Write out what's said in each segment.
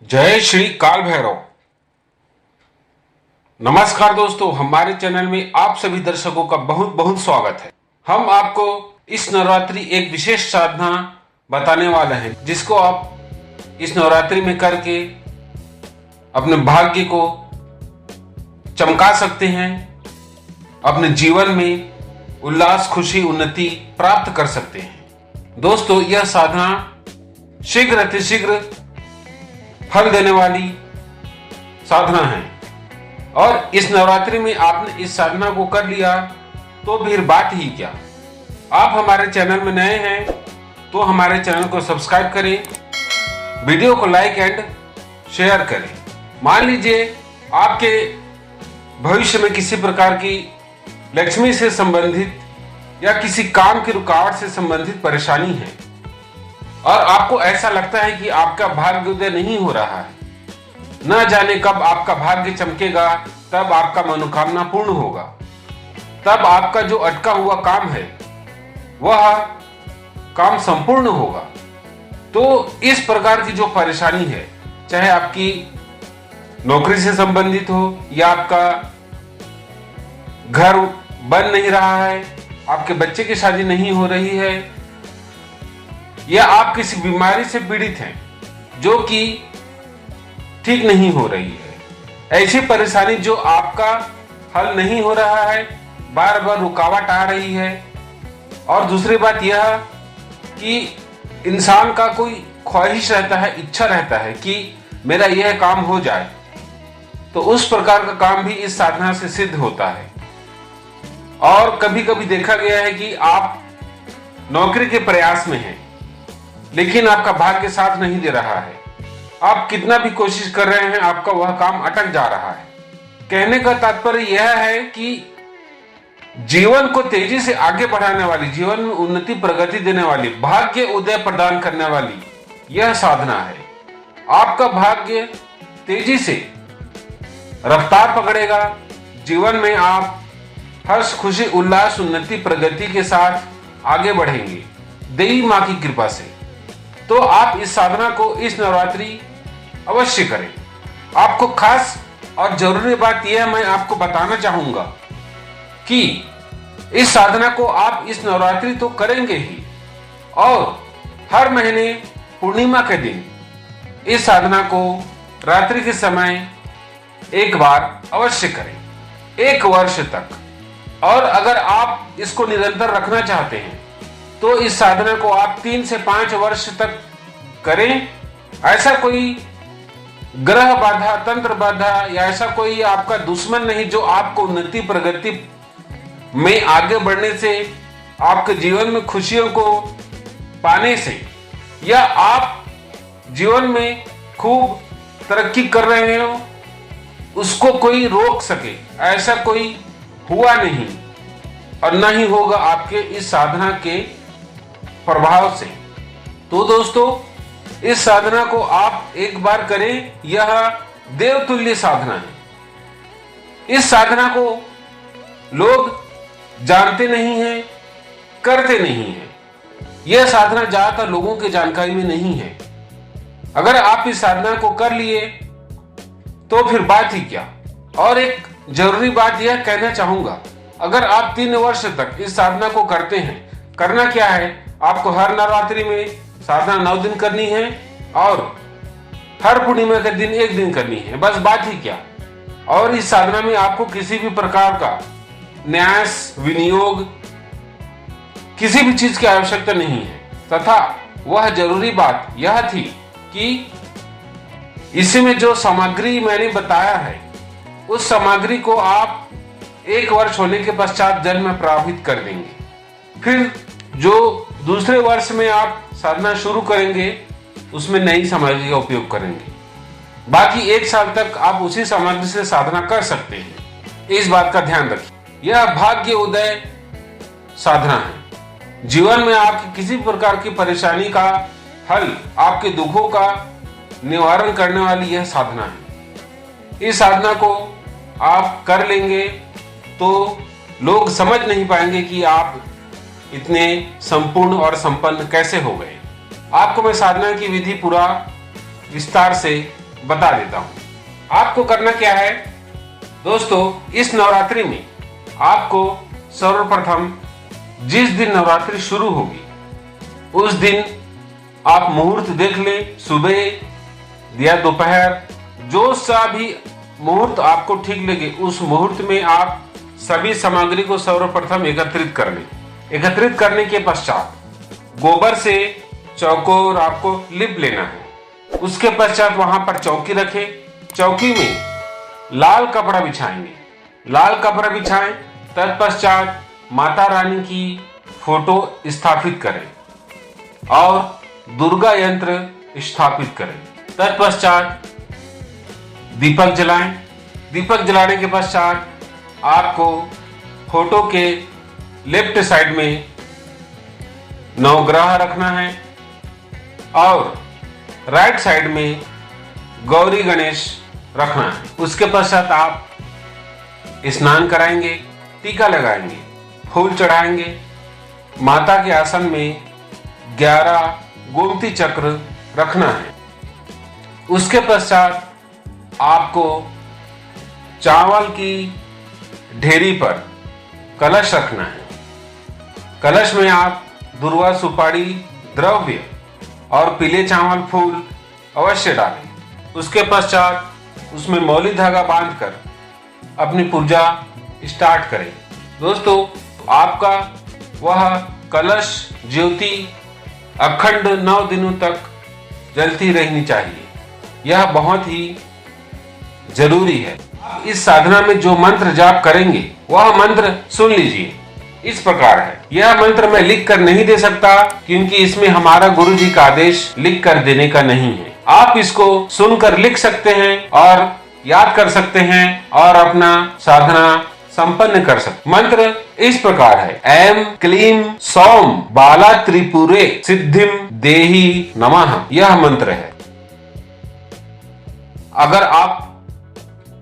जय श्री काल भैरव। नमस्कार दोस्तों, हमारे चैनल में आप सभी दर्शकों का बहुत बहुत स्वागत है। हम आपको इस नवरात्रि एक विशेष साधना बताने वाले हैं, जिसको आप इस नवरात्रि में करके अपने भाग्य को चमका सकते हैं, अपने जीवन में उल्लास, खुशी, उन्नति प्राप्त कर सकते हैं। दोस्तों, यह साधना शीघ्र अतिशीघ्र फल देने वाली साधना है और इस नवरात्रि में आपने इस साधना को कर लिया तो फिर बात ही क्या। आप हमारे चैनल में नए हैं तो हमारे चैनल को सब्सक्राइब करें, वीडियो को लाइक एंड शेयर करें। मान लीजिए आपके भविष्य में किसी प्रकार की लक्ष्मी से संबंधित या किसी काम की रुकावट से संबंधित परेशानी है और आपको ऐसा लगता है कि आपका भाग्योदय नहीं हो रहा है, न जाने कब आपका भाग्य चमकेगा, तब आपका मनोकामना पूर्ण होगा, तब आपका जो अटका हुआ काम है वह काम संपूर्ण होगा। तो इस प्रकार की जो परेशानी है, चाहे आपकी नौकरी से संबंधित हो या आपका घर बन नहीं रहा है, आपके बच्चे की शादी नहीं हो रही है, या आप किसी बीमारी से पीड़ित हैं जो कि ठीक नहीं हो रही है, ऐसी परेशानी जो आपका हल नहीं हो रहा है, बार बार रुकावट आ रही है। और दूसरी बात यह कि इंसान का कोई ख्वाहिश रहता है, इच्छा रहता है कि मेरा यह काम हो जाए, तो उस प्रकार का काम भी इस साधना से सिद्ध होता है। और कभी कभी देखा गया है कि आप नौकरी के प्रयास में हैं लेकिन आपका भाग्य साथ नहीं दे रहा है, आप कितना भी कोशिश कर रहे हैं, आपका वह काम अटक जा रहा है। कहने का तात्पर्य यह है कि जीवन को तेजी से आगे बढ़ाने वाली, जीवन में उन्नति प्रगति देने वाली, भाग्य उदय प्रदान करने वाली यह साधना है। आपका भाग्य तेजी से रफ्तार पकड़ेगा, जीवन में आप हर्ष, खुशी, उल्लास, उन्नति प्रगति के साथ आगे बढ़ेंगे देवी मां की कृपा से। तो आप इस साधना को इस नवरात्रि अवश्य करें। आपको खास और जरूरी बात यह मैं आपको बताना चाहूंगा कि इस साधना को आप इस नवरात्रि तो करेंगे ही, और हर महीने पूर्णिमा के दिन इस साधना को रात्रि के समय एक बार अवश्य करें, 1 वर्ष तक। और अगर आप इसको निरंतर रखना चाहते हैं तो इस साधना को आप 3 से 5 वर्ष तक करें। ऐसा कोई ग्रह बाधा, तंत्र बाधा या ऐसा कोई आपका दुश्मन नहीं जो आपको उन्नति प्रगति में आगे बढ़ने से, आपके जीवन में खुशियों को पाने से, या आप जीवन में खूब तरक्की कर रहे हो उसको कोई रोक सके, ऐसा कोई हुआ नहीं और न ही होगा आपके इस साधना के प्रभाव से। तो दोस्तों, इस साधना को आप एक बार करें, यह देवतुल्य साधना है। इस साधना को लोग जानते नहीं हैं, करते नहीं हैं। यह साधना ज्यादातर लोगों की जानकारी में नहीं है। अगर आप इस साधना को कर लिए तो फिर बात ही क्या। और एक जरूरी बात यह कहना चाहूंगा, अगर आप 3 वर्ष तक इस साधना को करते हैं, करना क्या है, आपको हर नवरात्रि में साधना 9 दिन करनी है और हर पूर्णिमा के दिन 1 दिन करनी है, बस बात ही क्या। और इस साधना में आपको किसी भी प्रकार का न्यास, विनियोग, किसी भी चीज की आवश्यकता नहीं है। तथा वह जरूरी बात यह थी कि इसमें जो सामग्री मैंने बताया है, उस सामग्री को आप 1 वर्ष होने के पश्चात जल में प्रवाहित कर देंगे। फिर जो दूसरे वर्ष में आप साधना शुरू करेंगे उसमें नई सामग्री का उपयोग करेंगे। बाकी 1 साल तक आप उसी सामग्री से साधना कर सकते हैं। इस बात का ध्यान रखिए। यह भाग्य उदय साधना है। जीवन में आपकी किसी प्रकार की परेशानी का हल, आपके दुखों का निवारण करने वाली यह साधना है। इस साधना को आप कर लेंगे तो लोग समझ नहीं पाएंगे कि आप इतने संपूर्ण और संपन्न कैसे हो गए। आपको मैं साधना की विधि पूरा विस्तार से बता देता हूं। आपको करना क्या है दोस्तों, इस नवरात्रि में आपको सर्वप्रथम जिस दिन नवरात्रि शुरू होगी उस दिन आप मुहूर्त देख लें, सुबह या दोपहर, जो सा भी मुहूर्त आपको ठीक लगे उस मुहूर्त में आप सभी सामग्री को सर्वप्रथम एकत्रित कर लें। एकत्रित करने के पश्चात गोबर से चौकोर आपको लिप लेना है। उसके पश्चात वहां पर चौकी रखें। चौकी में लाल कपड़ा बिछाएंगे। लाल कपड़ा बिछाएं। तत्पश्चात माता रानी की फोटो स्थापित करें और दुर्गा यंत्र स्थापित करें। तत्पश्चात दीपक जलाएं। दीपक जलाने के पश्चात आपको फोटो के लेफ्ट साइड में नवग्रह रखना है और राइट साइड में गौरी गणेश रखना है। उसके पश्चात आप स्नान कराएंगे, टीका लगाएंगे, फूल चढ़ाएंगे। माता के आसन में 11 गोमती चक्र रखना है। उसके पश्चात आपको चावल की ढेरी पर कलश रखना है। कलश में आप दुर्वा सुपारी द्रव्य और पीले चावल फूल अवश्य डालें। उसके पश्चात उसमें मौली धागा बांधकर अपनी पूजा स्टार्ट करें। दोस्तों, आपका वह कलश ज्योति अखंड 9 दिनों तक जलती रहनी चाहिए। यह बहुत ही जरूरी है। आप इस साधना में जो मंत्र जाप करेंगे वह मंत्र सुन लीजिए। इस प्रकार है। यह मंत्र मैं लिख कर नहीं दे सकता क्योंकि इसमें हमारा गुरु जी का आदेश लिख कर देने का नहीं है। आप इसको सुनकर लिख सकते हैं और याद कर सकते हैं और अपना साधना संपन्न कर सकते। मंत्र इस प्रकार है। ऐं क्लीं सौम बाला त्रिपुरे सिद्धिम देहि नमः। यह मंत्र है। अगर आप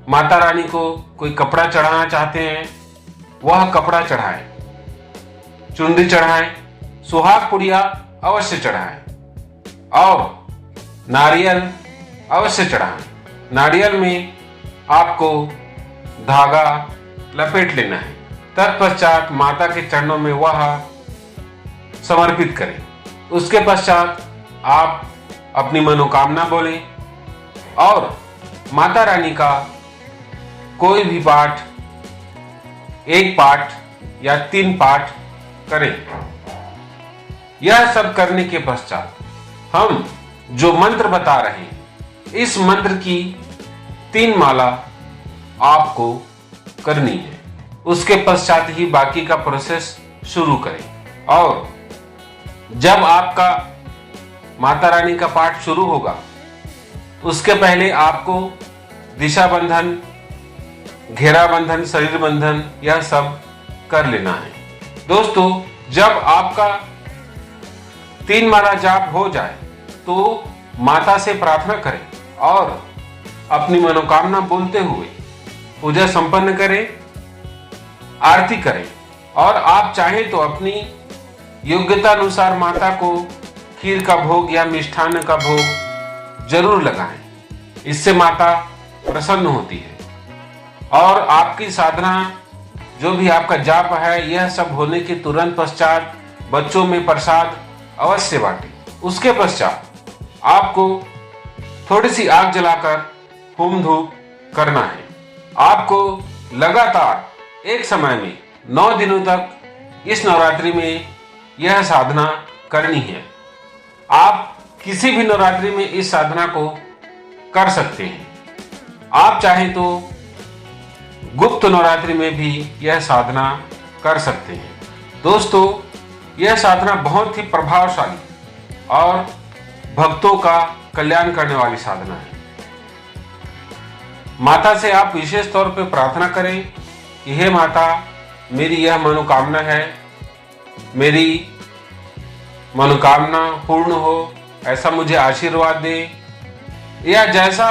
माता रानी को कोई कपड़ा चढ़ाना चाहते हैं, वह कपड़ा चढ़ाएं, चुनरी चढ़ाएं, सुहाग पुड़िया अवश्य चढ़ाएं और नारियल अवश्य चढ़ाएं। नारियल में आपको धागा लपेट लेना है। तत्पश्चात माता के चरणों में वह समर्पित करें। उसके पश्चात आप अपनी मनोकामना बोलें और माता रानी का कोई भी पाठ, 1 पाठ या 3 पाठ करें। यह सब करने के पश्चात हम जो मंत्र बता रहे हैं, इस मंत्र की 3 माला आपको करनी है। उसके पश्चात ही बाकी का प्रोसेस शुरू करें। और जब आपका माता रानी का पाठ शुरू होगा उसके पहले आपको दिशा बंधन, घेरा बंधन, शरीर बंधन यह सब कर लेना है। दोस्तों, जब आपका 3 माला जाप हो जाए तो माता से प्रार्थना करें और अपनी मनोकामना बोलते हुए पूजा संपन्न करें, आरती करें और आप चाहें तो अपनी योग्यता अनुसार माता को खीर का भोग या मिष्ठान्न का भोग जरूर लगाएं। इससे माता प्रसन्न होती है और आपकी साधना जो भी आपका जाप है, यह सब होने के तुरंत पश्चात बच्चों में प्रसाद अवश्य बांटें। उसके पश्चात आपको थोड़ी सी आग जलाकर होम धूप करना है। आपको लगातार एक समय में 9 दिनों तक इस नवरात्रि में यह साधना करनी है। आप किसी भी नवरात्रि में इस साधना को कर सकते हैं। आप चाहें तो गुप्त नवरात्रि में भी यह साधना कर सकते हैं। दोस्तों, यह साधना बहुत ही प्रभावशाली और भक्तों का कल्याण करने वाली साधना है। माता से आप विशेष तौर पे प्रार्थना करें कि हे माता, मेरी यह मनोकामना है, मेरी मनोकामना पूर्ण हो, ऐसा मुझे आशीर्वाद दे। या जैसा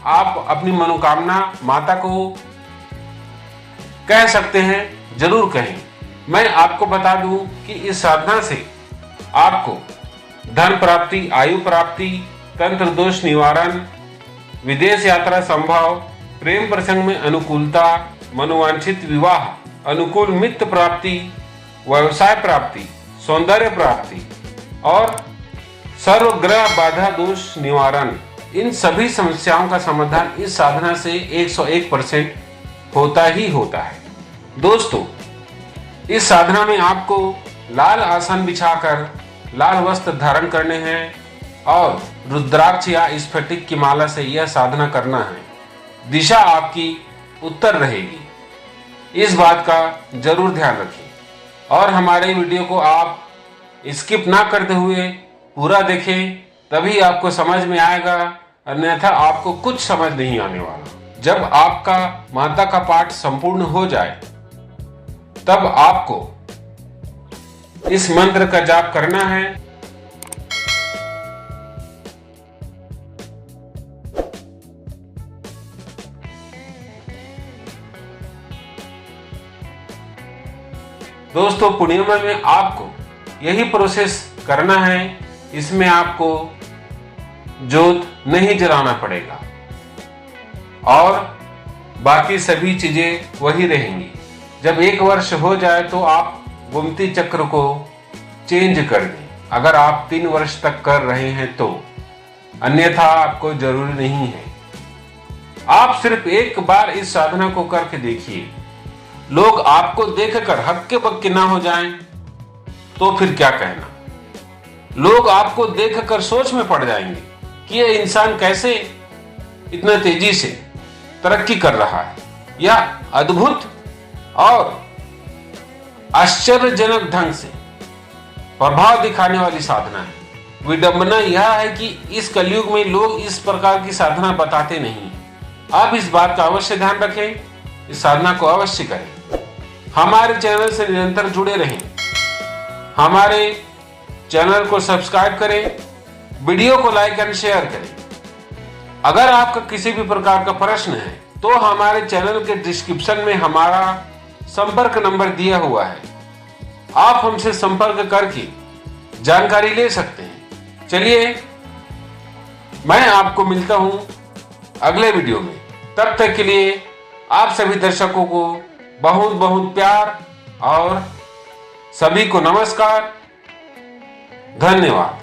आप अपनी मनोकामना माता को कह सकते हैं, जरूर कहें। मैं आपको बता दूं कि इस साधना से आपको धन प्राप्ति, आयु प्राप्ति, तंत्र दोष निवारण, विदेश यात्रा संभव, प्रेम प्रसंग में अनुकूलता, मनोवांछित विवाह, अनुकूल मित्र प्राप्ति, व्यवसाय प्राप्ति, सौंदर्य प्राप्ति और सर्वग्रह बाधा दोष निवारण, इन सभी समस्याओं का समाधान इस साधना से 101% होता ही होता है। दोस्तों, इस साधना में आपको लाल आसन बिछाकर लाल वस्त्र धारण करने हैं और रुद्राक्ष या स्फटिक की माला से यह साधना करना है। दिशा आपकी उत्तर रहेगी, इस बात का जरूर ध्यान रखें और हमारे वीडियो को आप स्किप ना करते हुए पूरा देखें, तभी आपको समझ में आएगा, अन्यथा आपको कुछ समझ नहीं आने वाला। जब आपका माता का पाठ संपूर्ण हो जाए तब आपको इस मंत्र का जाप करना है। दोस्तों, पूर्णिमा में आपको यही प्रोसेस करना है। इसमें आपको जोत नहीं जलाना पड़ेगा और बाकी सभी चीजें वही रहेंगी। जब 1 वर्ष हो जाए तो आप गोमती चक्र को चेंज कर दें, अगर आप 3 वर्ष तक कर रहे हैं तो, अन्यथा आपको जरूरी नहीं है। आप सिर्फ एक बार इस साधना को करके देखिए। लोग आपको देखकर हक्के बक्के ना हो जाएं तो फिर क्या कहना। लोग आपको देखकर सोच में पड़ जाएंगे कि यह इंसान कैसे इतना तेजी से तरक्की कर रहा है। यह अद्भुत और आश्चर्यजनक ढंग से प्रभाव दिखाने वाली साधना है। विडंबना यह है कि इस कलयुग में लोग इस प्रकार की साधना बताते नहीं। आप इस बात का अवश्य ध्यान रखें, इस साधना को अवश्य करें। हमारे चैनल से निरंतर जुड़े रहें, हमारे चैनल को सब्सक्राइब करें, वीडियो को लाइक एंड शेयर करें। अगर आपका किसी भी प्रकार का प्रश्न है तो हमारे चैनल के डिस्क्रिप्शन में हमारा संपर्क नंबर दिया हुआ है, आप हमसे संपर्क करके जानकारी ले सकते हैं। चलिए, मैं आपको मिलता हूं अगले वीडियो में। तब तक के लिए आप सभी दर्शकों को बहुत बहुत प्यार और सभी को नमस्कार, धन्यवाद।